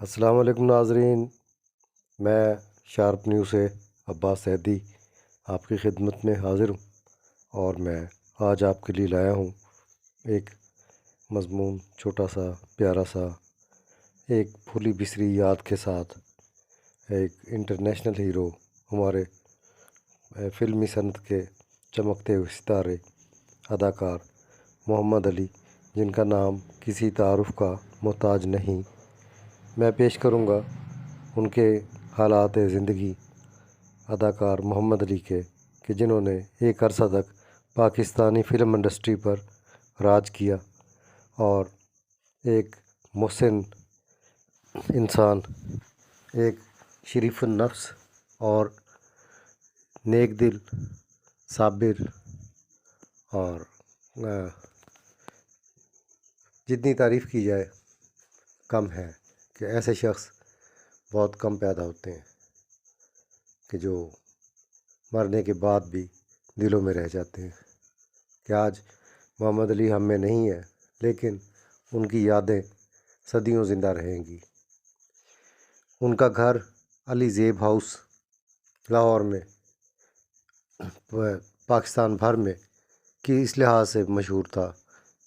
السلام علیکم ناظرین، میں شارپ نیوز سے عباس سیدی آپ کی خدمت میں حاضر ہوں، اور میں آج آپ کے لیے لایا ہوں ایک مضمون چھوٹا سا پیارا سا، ایک بھولی بسری یاد کے ساتھ ایک انٹرنیشنل ہیرو، ہمارے فلمی صنعت کے چمکتے ہوئے ستارے اداکار محمد علی، جن کا نام کسی تعارف کا محتاج نہیں، میں پیش کروں گا ان کے حالات زندگی اداکار محمد علی کے، کہ جنہوں نے ایک عرصہ تک پاکستانی فلم انڈسٹری پر راج کیا اور ایک محسن انسان، ایک شریف النفس اور نیک دل، صابر، اور جتنی تعریف کی جائے کم ہے، کہ ایسے شخص بہت کم پیدا ہوتے ہیں کہ جو مرنے کے بعد بھی دلوں میں رہ جاتے ہیں۔ کہ آج محمد علی ہم میں نہیں ہے، لیکن ان کی یادیں صدیوں زندہ رہیں گی۔ ان کا گھر علی زیب ہاؤس لاہور میں پاکستان بھر میں کی اس لحاظ سے مشہور تھا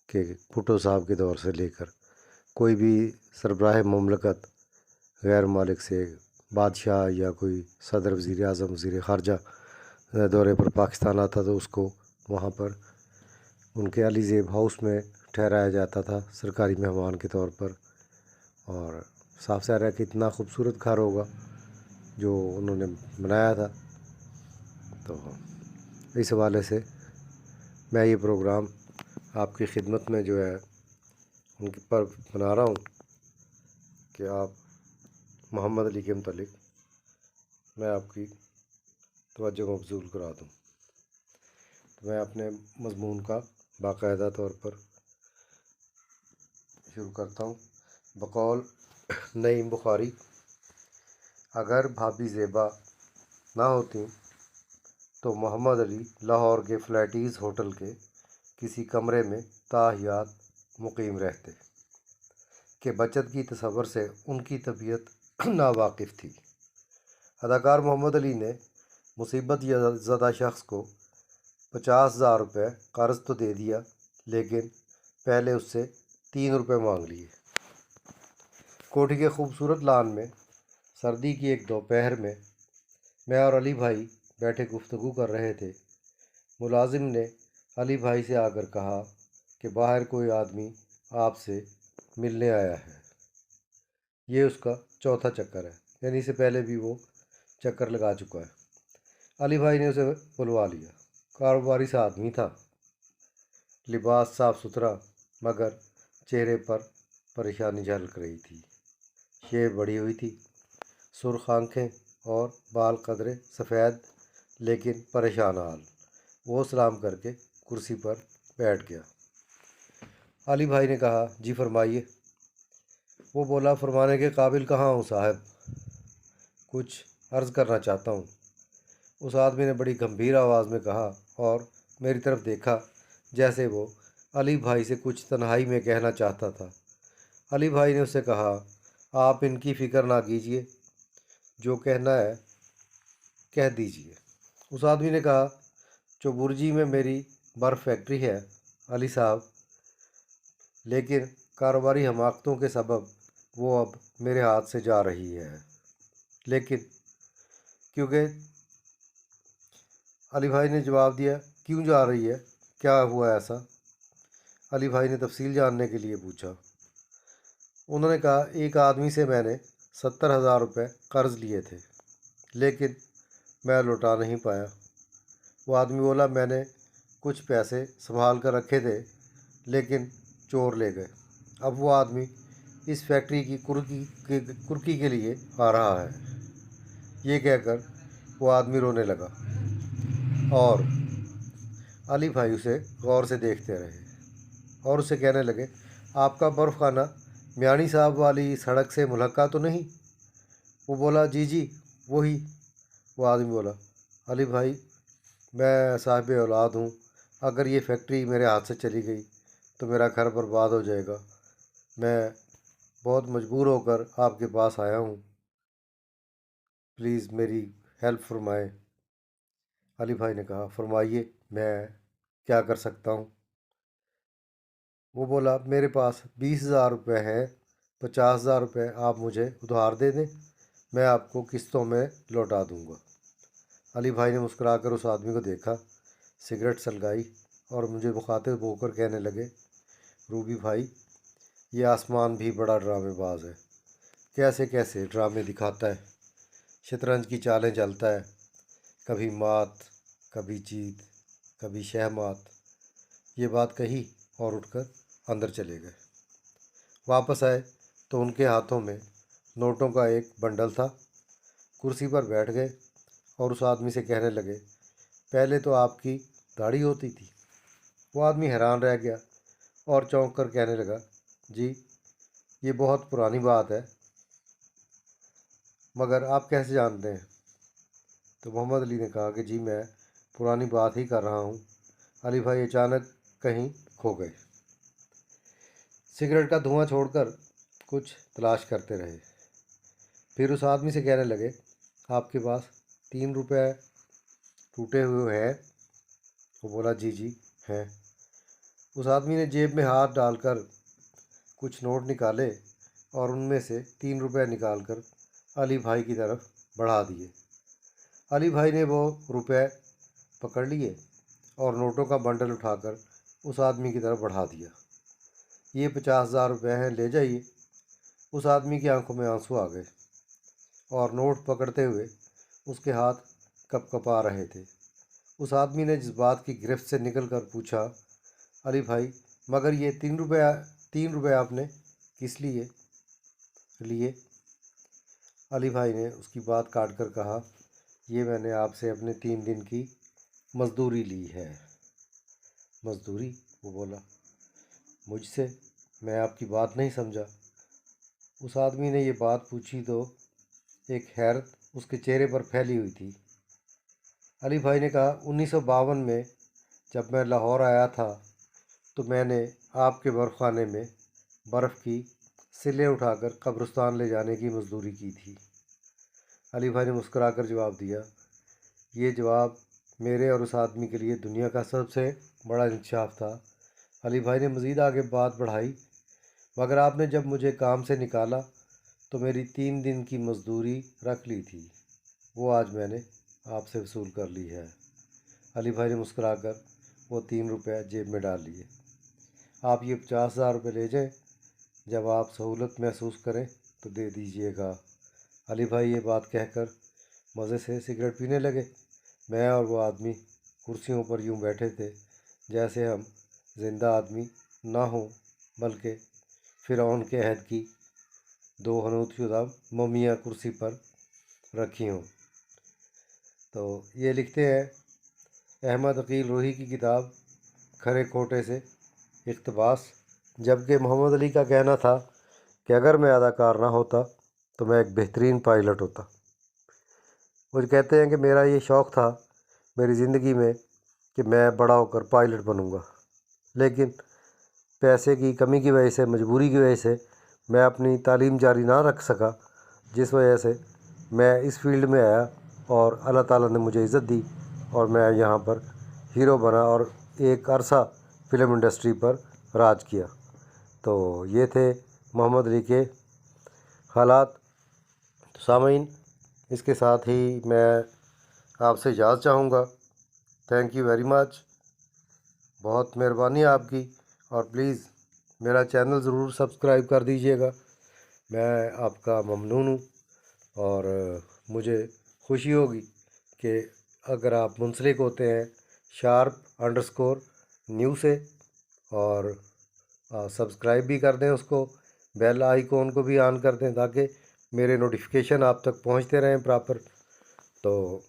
کہ بھٹو صاحب کے دور سے لے کر کوئی بھی سربراہ مملکت غیر مالک سے بادشاہ یا کوئی صدر، وزیر اعظم، وزیر خارجہ دورے پر پاکستان آتا تو اس کو وہاں پر ان کے علی زیب ہاؤس میں ٹھہرایا جاتا تھا سرکاری مہمان کے طور پر، اور صاف ظاہر ہے کہ اتنا خوبصورت گھر ہوگا جو انہوں نے بنایا تھا۔ تو اس حوالے سے میں یہ پروگرام آپ کی خدمت میں جو ہے ان کے پر بنا رہا ہوں کہ آپ محمد علی کے متعلق میں آپ کی توجہ مبذول کرا دوں۔ تو میں اپنے مضمون کا باقاعدہ طور پر شروع کرتا ہوں بقول نعیم بخاری: اگر بھابھی زیبا نہ ہوتی تو محمد علی لاہور کے فلیٹیز ہوٹل کے کسی کمرے میں تاحیات مقیم رہتے، کہ بچت کی تصور سے ان کی طبیعت ناواقف تھی۔ اداکار محمد علی نے مصیبت زدہ شخص کو 50,000 روپے قرض تو دے دیا، لیکن پہلے اس سے 3 روپے مانگ لیے۔ کوٹھی کے خوبصورت لان میں سردی کی ایک دوپہر میں اور علی بھائی بیٹھے گفتگو کر رہے تھے۔ ملازم نے علی بھائی سے آ کر کہا کہ باہر کوئی آدمی آپ سے ملنے آیا ہے۔ یہ اس کا چوتھا چکر ہے، یعنی اس سے پہلے بھی وہ چکر لگا چکا ہے۔ علی بھائی نے اسے بلوا لیا۔ کاروباری سا آدمی تھا، لباس صاف ستھرا، مگر چہرے پر پریشانی جھلک رہی تھی۔ شیب بڑھی ہوئی تھی، سرخ آنکھیں اور بال قدرے سفید، لیکن پریشان حال۔ وہ سلام کر کے کرسی پر بیٹھ گیا۔ علی بھائی نے کہا، جی فرمائیے۔ وہ بولا، فرمانے کے قابل کہاں ہوں صاحب، کچھ عرض کرنا چاہتا ہوں۔ اس آدمی نے بڑی گمبھیر آواز میں کہا اور میری طرف دیکھا، جیسے وہ علی بھائی سے کچھ تنہائی میں کہنا چاہتا تھا۔ علی بھائی نے اس سے کہا، آپ ان کی فکر نہ کیجیے، جو کہنا ہے کہہ دیجیے۔ اس آدمی نے کہا، چوبرجی میں میری برف فیکٹری ہے علی صاحب، لیکن کاروباری حماقتوں کے سبب وہ اب میرے ہاتھ سے جا رہی ہے۔ لیکن کیونکہ علی بھائی نے جواب دیا، کیوں جا رہی ہے، کیا ہوا ایسا؟ علی بھائی نے تفصیل جاننے کے لیے پوچھا۔ انہوں نے کہا، ایک آدمی سے میں نے 70,000 روپے قرض لیے تھے، لیکن میں لوٹا نہیں پایا۔ وہ آدمی بولا، میں نے کچھ پیسے سنبھال کر رکھے تھے، لیکن چور لے گئے۔ اب وہ آدمی اس فیکٹری کی کرکی کے لیے آ رہا ہے۔ یہ کہہ کر وہ آدمی رونے لگا، اور علی بھائی اسے غور سے دیکھتے رہے اور اسے کہنے لگے، آپ کا برف خانہ میانی صاحب والی سڑک سے ملحقہ تو نہیں؟ وہ بولا، جی جی وہی۔ وہ آدمی بولا، علی بھائی، میں صاحب اولاد ہوں، اگر یہ فیکٹری میرے ہاتھ سے چلی گئی تو میرا گھر برباد ہو جائے گا، میں बहुत मजबूर होकर आपके पास आया हूँ, प्लीज़ मेरी हेल्प फरमाएं। अली भाई ने कहा, फरमाइए, मैं क्या कर सकता हूँ। वो बोला, मेरे पास 20,000 रुपये हैं, 50,000 रुपये आप मुझे उधार दे दें, मैं आपको किस्तों में लौटा दूँगा। अली भाई ने मुस्कुराकर उस आदमी को देखा, सिगरेट सलगाई और मुझे मुखातिब होकर कहने लगे, रूबी भाई, ये आसमान भी बड़ा ड्रामेबाज है, कैसे कैसे ड्रामे दिखाता है, शतरंज की चालें चलता है, कभी मात, कभी जीत, कभी शहमात। ये बात कही और उठकर अंदर चले गए। वापस आए तो उनके हाथों में नोटों का एक बंडल था। कुर्सी पर बैठ गए और उस आदमी से कहने लगे, पहले तो आपकी दाढ़ी होती थी। वो आदमी हैरान रह गया और चौंक कर कहने लगा, जी ये बहुत पुरानी बात है, मगर आप कैसे जानते हैं। तो मोहम्मद अली ने कहा कि जी मैं पुरानी बात ही कर रहा हूँ। अली भाई अचानक कहीं खो गए। सिगरेट का धुआं छोड़कर कुछ तलाश करते रहे। फिर उस आदमी से कहने लगे, आपके पास 3 रुपये टूटे हुए हैं। वो बोला, जी जी हैं। उस आदमी ने जेब में हाथ डालकर कुछ नोट निकाले और उनमें से 3 रुपये निकालकर अली भाई की तरफ बढ़ा दिए। अली भाई ने वो रुपए पकड़ लिए और नोटों का बंडल उठाकर उस आदमी की तरफ बढ़ा दिया। ये 50,000 रुपये हैं, ले जाइए। उस आदमी की आंखों में आंसू आ गए और नोट पकड़ते हुए उसके हाथ कपकपा रहे थे। उस आदमी ने जज्बात की गिरफ्त से निकलकर पूछा, अली भाई, मगर ये 3 रुपये आपने किस लिए लिए। अली भाई ने उसकी बात काट कर कहा, ये मैंने आपसे अपने 3 दिन की मजदूरी ली है। मजदूरी? वो बोला, मुझसे? मैं आपकी बात नहीं समझा। उस आदमी ने ये बात पूछी तो एक हैरत उसके चेहरे पर फैली हुई थी। अली भाई ने कहा, 1952 में जब मैं लाहौर आया था तो मैंने आपके बर्फ़खाने में बर्फ़ की सिलें उठाकर कब्रिस्तान ले जाने की मजदूरी की थी। अली भाई ने मुस्कुराकर जवाब दिया। ये जवाब मेरे और उस आदमी के लिए दुनिया का सबसे बड़ा इंकशाफ था। अली भाई ने मज़ीद आगे बात बढ़ाई, मगर आपने जब मुझे काम से निकाला तो मेरी 3 दिन की मजदूरी रख ली थी, वो आज मैंने आपसे वसूल कर ली है। अली भाई ने मुस्कुराकर वो 3 रुपये जेब में डाल लिए। आप ये 50,000 रुपये ले जाएं, जब आप सहूलत महसूस करें तो दे दीजिएगा। अली भाई ये बात कहकर मज़े से सिगरेट पीने लगे। मैं और वो आदमी कुर्सियों पर यूं बैठे थे जैसे हम जिंदा आदमी ना हों, बल्कि फ़िरौन के अहद की 2 हनूतशुदा मम्मियाँ कुर्सी पर रखी हों। तो ये लिखते हैं अहमद अकील रूही की किताब खरे खोटे से इक़्तिबास। जबकि मोहम्मद अली का कहना था कि अगर मैं अदाकार ना होता तो मैं एक बेहतरीन पायलट होता। वो कहते हैं कि मेरा ये शौक़ था मेरी ज़िंदगी में कि मैं बड़ा होकर पायलट बनूंगा, लेकिन पैसे की कमी की वजह से, मजबूरी की वजह से मैं अपनी तालीम जारी ना रख सका, जिस वजह से मैं इस फील्ड में आया और अल्लाह ताला ने मुझे इज़्ज़त दी और मैं यहाँ पर हीरो बना और एक अरसा फ़िल्म इंडस्ट्री पर राज किया। तो ये थे मोहम्मद अली के हालात। तो सामीन, इसके साथ ही मैं आपसे इजाज़त चाहूँगा। थैंक यू वेरी मच, बहुत मेहरबानी आपकी। और प्लीज़ मेरा चैनल ज़रूर सब्सक्राइब कर दीजिएगा। मैं आपका ममनून हूँ और मुझे खुशी होगी कि अगर आप मुंसलिक होते हैं #न्यू से और सब्सक्राइब भी कर दें उसको, बेल आइकॉन को भी ऑन कर दें ताकि मेरे नोटिफिकेशन आप तक पहुंचते रहें प्रॉपर। तो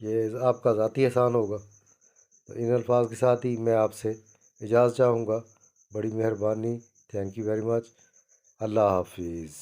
ये आपका ज़ाती एहसान होगा। तो इन अल्फाज के साथ ही मैं आपसे इजाज़त चाहूँगा। बड़ी मेहरबानी, थैंक यू वेरी मच। अल्लाह हाफिज़।